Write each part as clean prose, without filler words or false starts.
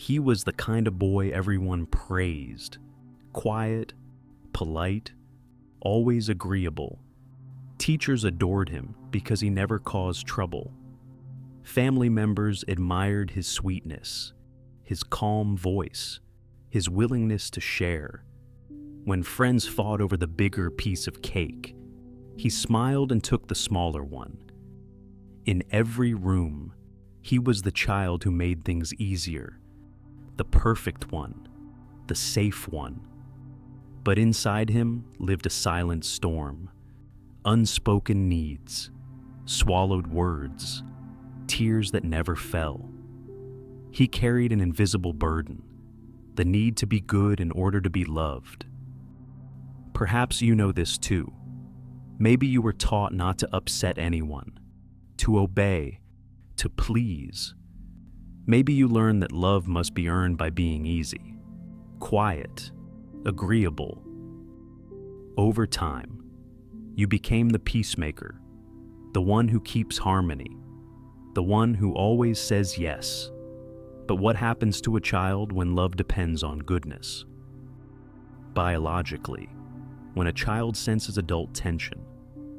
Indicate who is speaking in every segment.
Speaker 1: He was the kind of boy everyone praised. Quiet, polite, always agreeable. Teachers adored him because he never caused trouble. Family members admired his sweetness, his calm voice, his willingness to share. When friends fought over the bigger piece of cake, he smiled and took the smaller one. In every room, he was the child who made things easier, the perfect one, the safe one. But inside him lived a silent storm, unspoken needs, swallowed words, tears that never fell. He carried an invisible burden, the need to be good in order to be loved. Perhaps you know this too. Maybe you were taught not to upset anyone, to obey, to please. Maybe you learned that love must be earned by being easy, quiet, agreeable. Over time, you became the peacemaker, the one who keeps harmony, the one who always says yes. But what happens to a child when love depends on goodness? Biologically, when a child senses adult tension,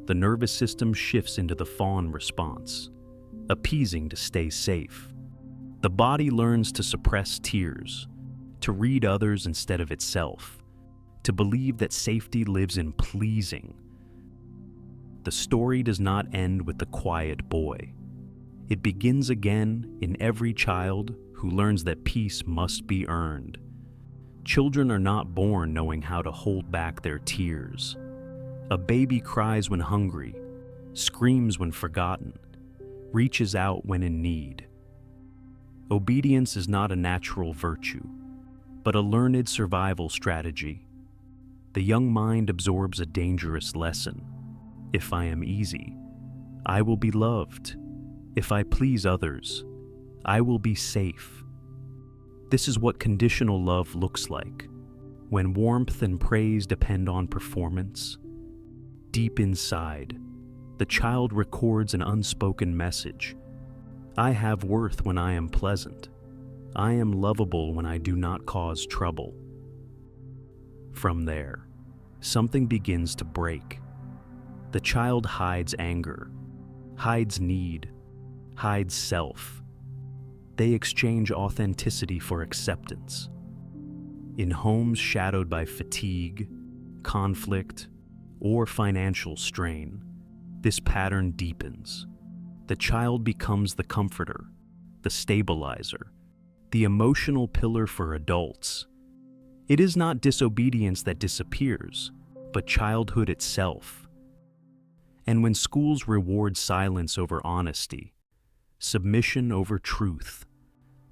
Speaker 1: the nervous system shifts into the fawn response, appeasing to stay safe. The body learns to suppress tears, to read others instead of itself, to believe that safety lives in pleasing. The story does not end with the quiet boy. It begins again in every child who learns that peace must be earned. Children are not born knowing how to hold back their tears. A baby cries when hungry, screams when forgotten, reaches out when in need. Obedience is not a natural virtue, but a learned survival strategy. The young mind absorbs a dangerous lesson. If I am easy, I will be loved. If I please others, I will be safe. This is what conditional love looks like, when warmth and praise depend on performance. Deep inside, the child records an unspoken message. I have worth when I am pleasant. I am lovable when I do not cause trouble. From there, something begins to break. The child hides anger, hides need, hides self. They exchange authenticity for acceptance. In homes shadowed by fatigue, conflict, or financial strain, this pattern deepens. The child becomes the comforter, the stabilizer, the emotional pillar for adults. It is not disobedience that disappears, but childhood itself. And when schools reward silence over honesty, submission over truth,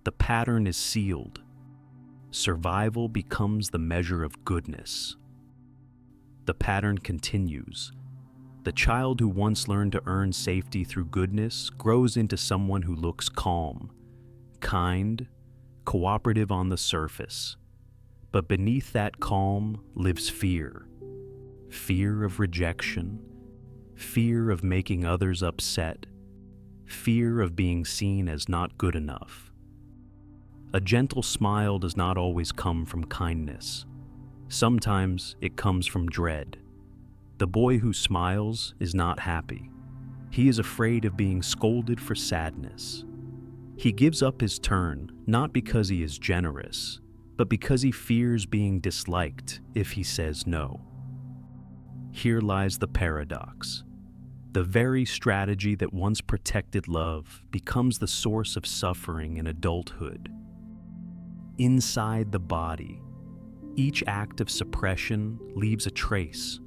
Speaker 1: the pattern is sealed. Survival becomes the measure of goodness. The pattern continues. The child who once learned to earn safety through goodness grows into someone who looks calm, kind, cooperative on the surface. But beneath that calm lives fear. Fear of rejection, fear of making others upset, fear of being seen as not good enough. A gentle smile does not always come from kindness. Sometimes it comes from dread. The boy who smiles is not happy. He is afraid of being scolded for sadness. He gives up his turn not because he is generous, but because he fears being disliked if he says no. Here lies the paradox. The very strategy that once protected love becomes the source of suffering in adulthood. Inside the body, each act of suppression leaves a trace.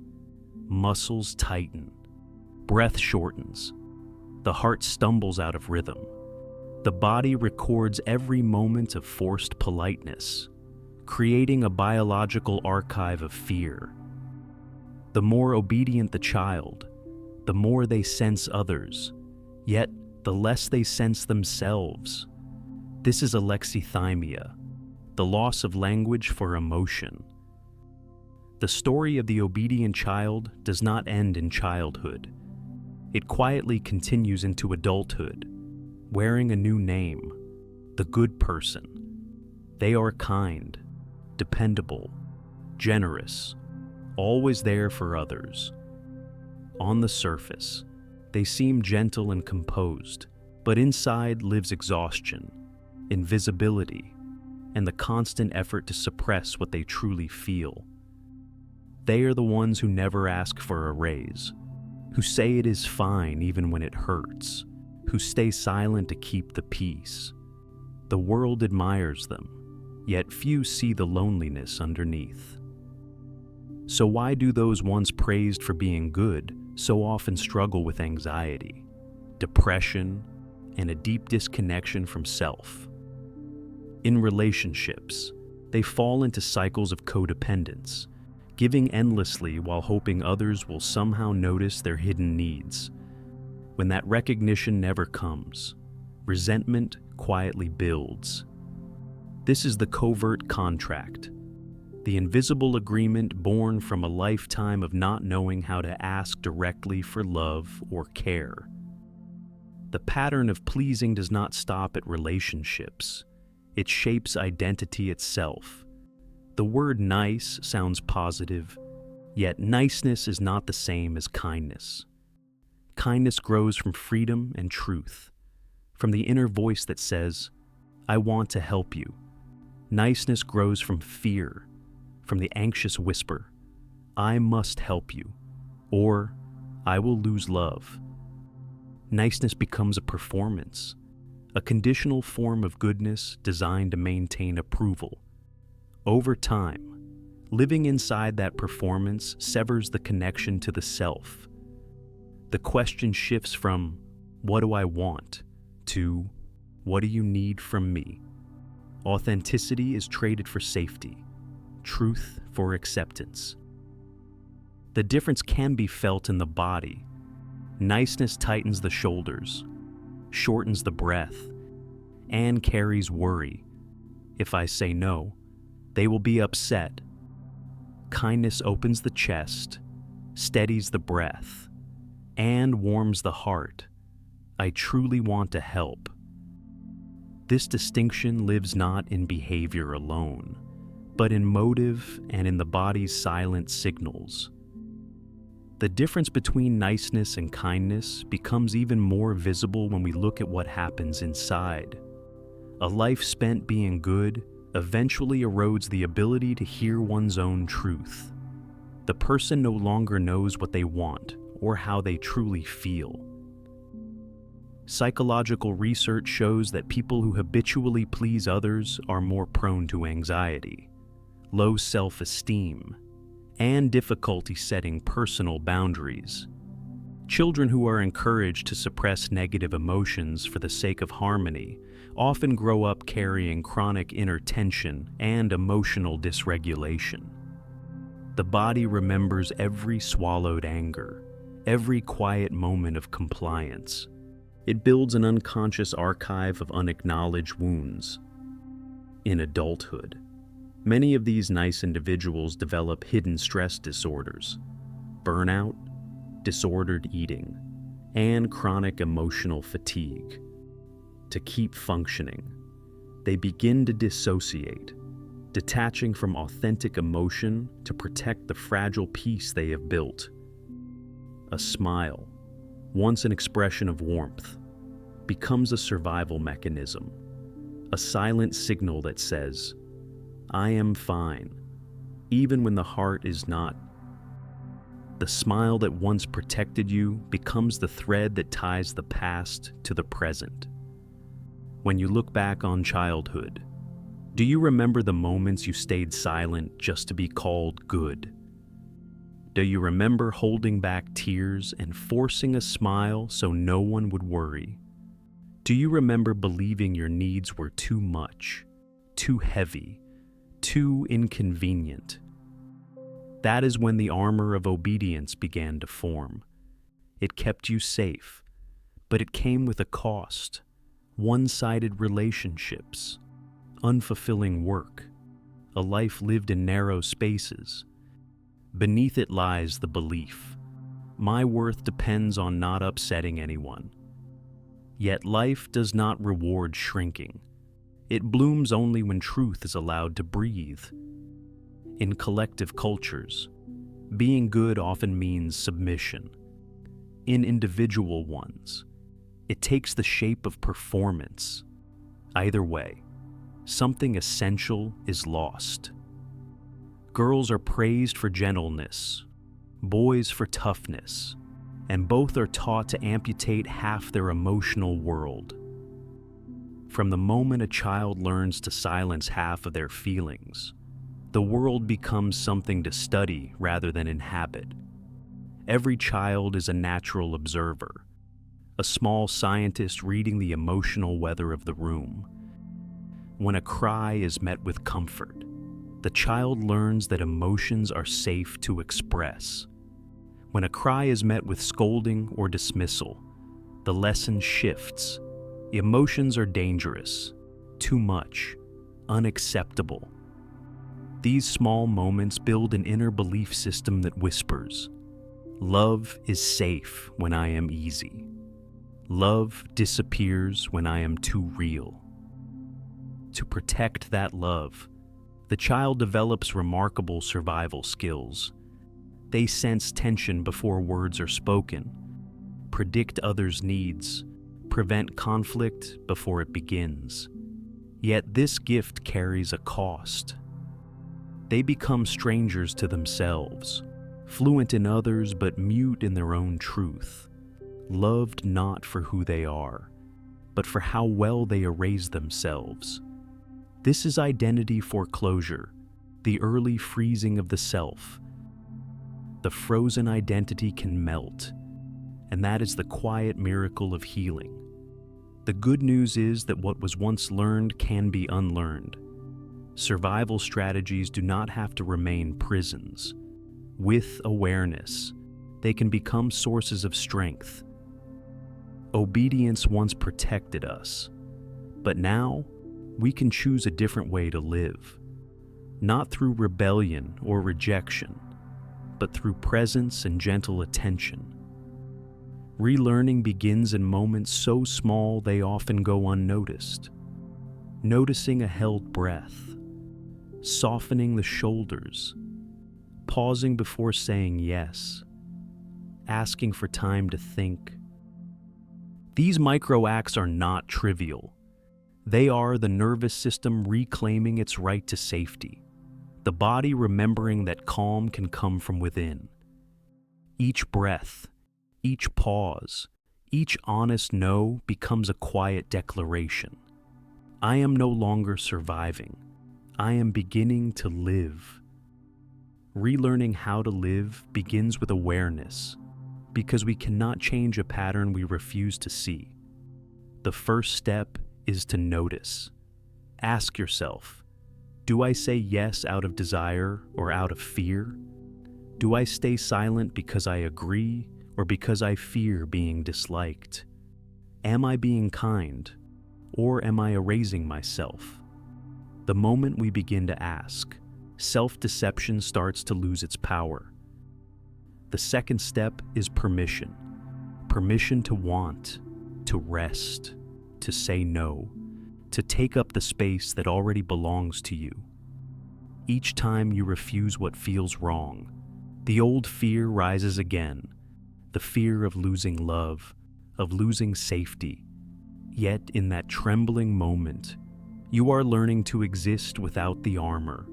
Speaker 1: Muscles tighten, breath shortens, the heart stumbles out of rhythm. The body records every moment of forced politeness, creating a biological archive of fear. The more obedient the child, the more they sense others, yet the less they sense themselves. This is alexithymia, the loss of language for emotion. The story of the obedient child does not end in childhood. It quietly continues into adulthood, wearing a new name, the good person. They are kind, dependable, generous, always there for others. On the surface, they seem gentle and composed, but inside lives exhaustion, invisibility, and the constant effort to suppress what they truly feel. They are the ones who never ask for a raise, who say it is fine even when it hurts, who stay silent to keep the peace. The world admires them, yet few see the loneliness underneath. So why do those once praised for being good so often struggle with anxiety, depression, and a deep disconnection from self? In relationships, they fall into cycles of codependence, giving endlessly while hoping others will somehow notice their hidden needs. When that recognition never comes, resentment quietly builds. This is the covert contract, the invisible agreement born from a lifetime of not knowing how to ask directly for love or care. The pattern of pleasing does not stop at relationships. It shapes identity itself. The word nice sounds positive, yet niceness is not the same as kindness. Kindness grows from freedom and truth, from the inner voice that says, "I want to help you." Niceness grows from fear, from the anxious whisper, "I must help you," or "I will lose love." Niceness becomes a performance, a conditional form of goodness designed to maintain approval. Over time, living inside that performance severs the connection to the self. The question shifts from, "What do I want?" to, "What do you need from me?" Authenticity is traded for safety, truth for acceptance. The difference can be felt in the body. Niceness tightens the shoulders, shortens the breath, and carries worry. If I say no, they will be upset. Kindness opens the chest, steadies the breath, and warms the heart. I truly want to help. This distinction lives not in behavior alone, but in motive and in the body's silent signals. The difference between niceness and kindness becomes even more visible when we look at what happens inside. A life spent being good eventually erodes the ability to hear one's own truth. The person no longer knows what they want or how they truly feel. Psychological research shows that people who habitually please others are more prone to anxiety, low self-esteem, and difficulty setting personal boundaries. Children who are encouraged to suppress negative emotions for the sake of harmony often grow up carrying chronic inner tension and emotional dysregulation. The body remembers every swallowed anger, every quiet moment of compliance. It builds an unconscious archive of unacknowledged wounds. In adulthood, many of these nice individuals develop hidden stress disorders, burnout, disordered eating, and chronic emotional fatigue. To keep functioning, they begin to dissociate, detaching from authentic emotion to protect the fragile peace they have built. A smile, once an expression of warmth, becomes a survival mechanism, a silent signal that says, "I am fine," even when the heart is not. The smile that once protected you becomes the thread that ties the past to the present. When you look back on childhood, do you remember the moments you stayed silent just to be called good? Do you remember holding back tears and forcing a smile so no one would worry? Do you remember believing your needs were too much, too heavy, too inconvenient? That is when the armor of obedience began to form. It kept you safe, but it came with a cost. One-sided relationships, unfulfilling work, a life lived in narrow spaces. Beneath it lies the belief, my worth depends on not upsetting anyone. Yet life does not reward shrinking. It blooms only when truth is allowed to breathe. In collective cultures, being good often means submission. In individual ones, it takes the shape of performance. Either way, something essential is lost. Girls are praised for gentleness, boys for toughness, and both are taught to amputate half their emotional world. From the moment a child learns to silence half of their feelings, the world becomes something to study rather than inhabit. Every child is a natural observer, a small scientist reading the emotional weather of the room. When a cry is met with comfort, the child learns that emotions are safe to express. When a cry is met with scolding or dismissal, the lesson shifts. Emotions are dangerous, too much, unacceptable. These small moments build an inner belief system that whispers, "Love is safe when I am easy. Love disappears when I am too real." To protect that love, the child develops remarkable survival skills. They sense tension before words are spoken, predict others' needs, prevent conflict before it begins. Yet this gift carries a cost. They become strangers to themselves, fluent in others but mute in their own truth, loved not for who they are, but for how well they erase themselves. This is identity foreclosure, the early freezing of the self. The frozen identity can melt, and that is the quiet miracle of healing. The good news is that what was once learned can be unlearned. Survival strategies do not have to remain prisons. With awareness, they can become sources of strength. Obedience once protected us, but now we can choose a different way to live. Not through rebellion or rejection, but through presence and gentle attention. Relearning begins in moments so small they often go unnoticed. Noticing a held breath, softening the shoulders, pausing before saying yes, asking for time to think. These micro acts are not trivial. They are the nervous system reclaiming its right to safety, the body remembering that calm can come from within. Each breath, each pause, each honest no becomes a quiet declaration. I am no longer surviving. I am beginning to live. Relearning how to live begins with awareness, because we cannot change a pattern we refuse to see. The first step is to notice. Ask yourself, do I say yes out of desire or out of fear? Do I stay silent because I agree or because I fear being disliked? Am I being kind or am I erasing myself? The moment we begin to ask, self-deception starts to lose its power. The second step is permission. Permission to want, to rest, to say no, to take up the space that already belongs to you. Each time you refuse what feels wrong, the old fear rises again, the fear of losing love, of losing safety. Yet in that trembling moment, you are learning to exist without the armor.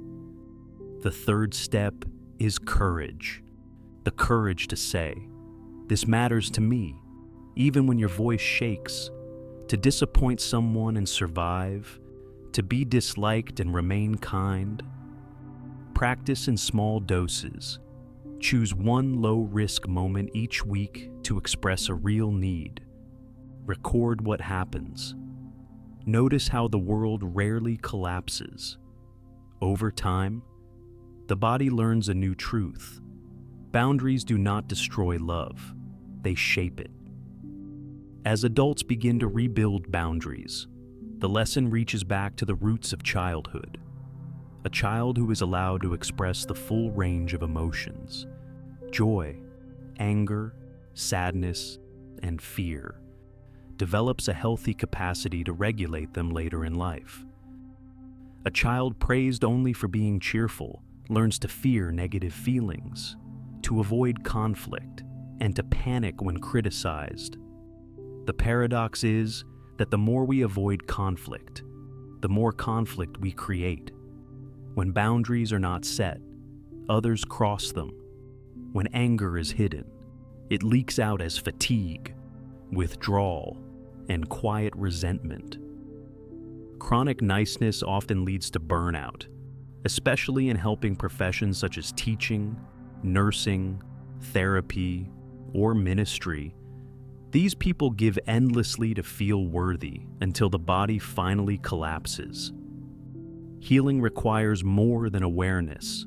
Speaker 1: The third step is courage. The courage to say, "This matters to me," even when your voice shakes. To disappoint someone and survive, to be disliked and remain kind. Practice in small doses. Choose one low-risk moment each week to express a real need. Record what happens. Notice how the world rarely collapses. Over time, the body learns a new truth. Boundaries do not destroy love, they shape it. As adults begin to rebuild boundaries, the lesson reaches back to the roots of childhood. A child who is allowed to express the full range of emotions, joy, anger, sadness, and fear, develops a healthy capacity to regulate them later in life. A child praised only for being cheerful learns to fear negative feelings, to avoid conflict, and to panic when criticized. The paradox is that the more we avoid conflict, the more conflict we create. When boundaries are not set, others cross them. When anger is hidden, it leaks out as fatigue, withdrawal, and quiet resentment. Chronic niceness often leads to burnout, especially in helping professions such as teaching, nursing, therapy, or ministry. These people give endlessly to feel worthy until the body finally collapses. Healing requires more than awareness.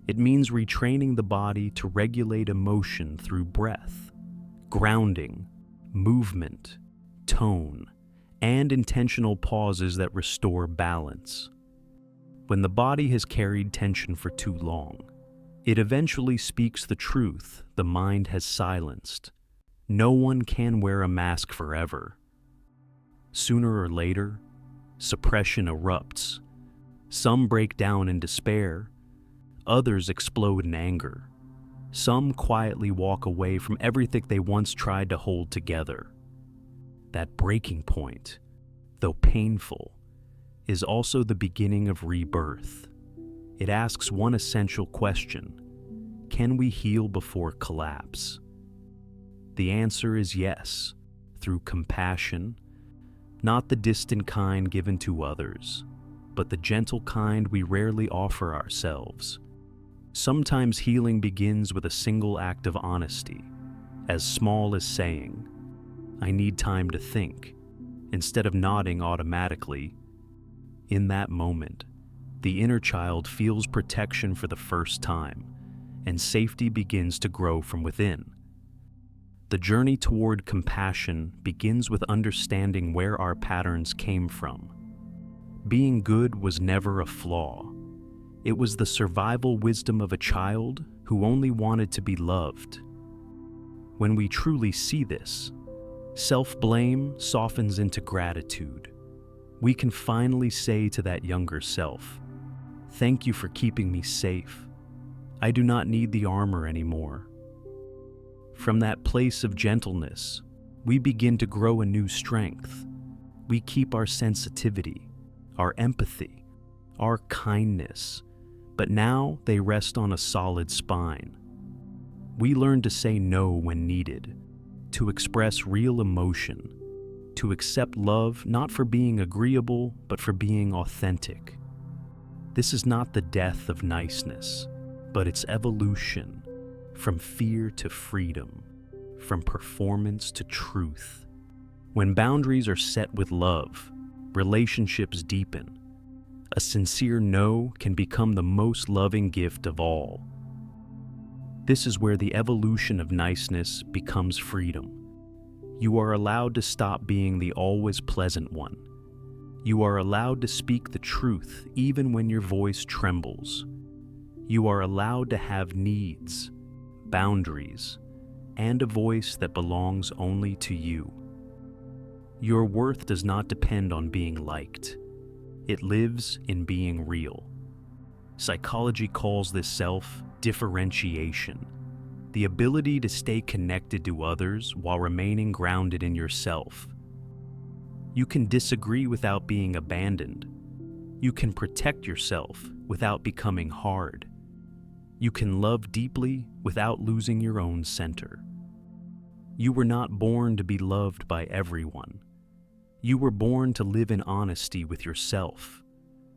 Speaker 1: It means retraining the body to regulate emotion through breath, grounding, movement, tone, and intentional pauses that restore balance. When the body has carried tension for too long, it eventually speaks the truth the mind has silenced. No one can wear a mask forever. Sooner or later, suppression erupts. Some break down in despair. Others explode in anger. Some quietly walk away from everything they once tried to hold together. That breaking point, though painful, is also the beginning of rebirth. It asks one essential question: can we heal before collapse? The answer is yes, through compassion, not the distant kind given to others, but the gentle kind we rarely offer ourselves. Sometimes healing begins with a single act of honesty, as small as saying, "I need time to think," instead of nodding automatically. In that moment, the inner child feels protection for the first time, and safety begins to grow from within. The journey toward compassion begins with understanding where our patterns came from. Being good was never a flaw. It was the survival wisdom of a child who only wanted to be loved. When we truly see this, self-blame softens into gratitude. We can finally say to that younger self, "Thank you for keeping me safe. I do not need the armor anymore." From that place of gentleness, we begin to grow a new strength. We keep our sensitivity, our empathy, our kindness, but now they rest on a solid spine. We learn to say no when needed, to express real emotion, to accept love not for being agreeable, but for being authentic. This is not the death of niceness, but its evolution, from fear to freedom, from performance to truth. When boundaries are set with love, relationships deepen. A sincere no can become the most loving gift of all. This is where the evolution of niceness becomes freedom. You are allowed to stop being the always pleasant one. You are allowed to speak the truth even when your voice trembles. You are allowed to have needs, boundaries, and a voice that belongs only to you. Your worth does not depend on being liked. It lives in being real. Psychology calls this self-differentiation, the ability to stay connected to others while remaining grounded in yourself. You can disagree without being abandoned. You can protect yourself without becoming hard. You can love deeply without losing your own center. You were not born to be loved by everyone. You were born to live in honesty with yourself,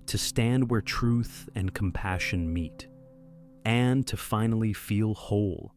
Speaker 1: to stand where truth and compassion meet, and to finally feel whole.